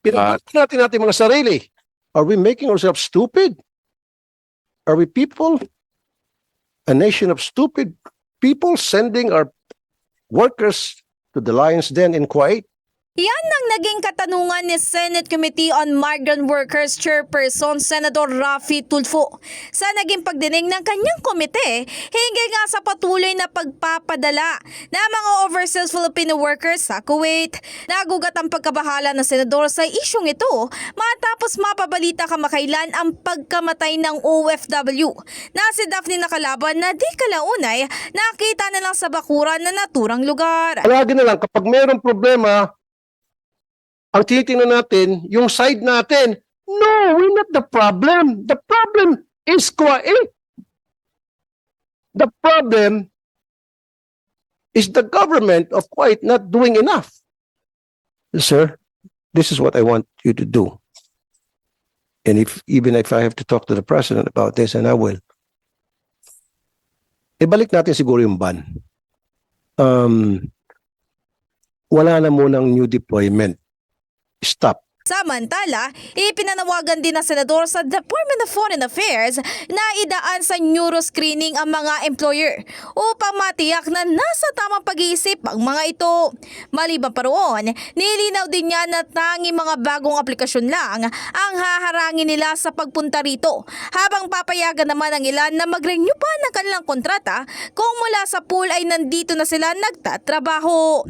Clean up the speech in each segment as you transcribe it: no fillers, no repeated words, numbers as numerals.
Pinag-natin natin mga sarili. Are we making ourselves stupid? Are we people, a nation of stupid people sending our workers to the lion's den in Kuwait? Yan ang naging katanungan ni Senate Committee on Migrant Workers Chairperson Senator Raffy Tulfo sa naging pagdinig ng kanyang komite hinggil nga sa patuloy na pagpapadala ng mga overseas Filipino workers sa Kuwait. Nagugat ang pagkabahala ng senador sa isyong ito matapos mapabalita kamakailan ang pagkamatay ng OFW na si Daphne Nakalaban na di kalaunay nakita na lang sa bakuran na naturang lugar. Palagi na lang kapag mayroong problema, ang tinitingnan natin, yung side natin. No, we're not the problem. The problem is Kuwait. The problem is the government of Kuwait not doing enough. Sir, this is what I want you to do. And even if I have to talk to the president about this, and I will, ibalik natin siguro yung ban. Wala na munang new deployment. Stop. Samantala, ipinanawagan din ng senador sa Department of Foreign Affairs na idaan sa neuroscreening ang mga employer upang matiyak na nasa tamang pag-iisip ang mga ito. Maliban pa roon, nilinaw din niya na tanging mga bagong aplikasyon lang ang haharangin nila sa pagpunta rito, habang papayagan naman ang ilan na mag-renew pa ng kanilang kontrata kung mula sa pool ay nandito na sila nagtatrabaho.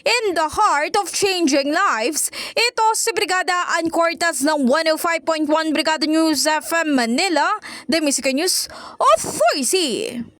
In the heart of changing lives, ito si Brigada Ann Cortas ng 105.1 Brigada News FM Manila, The Music News Authority.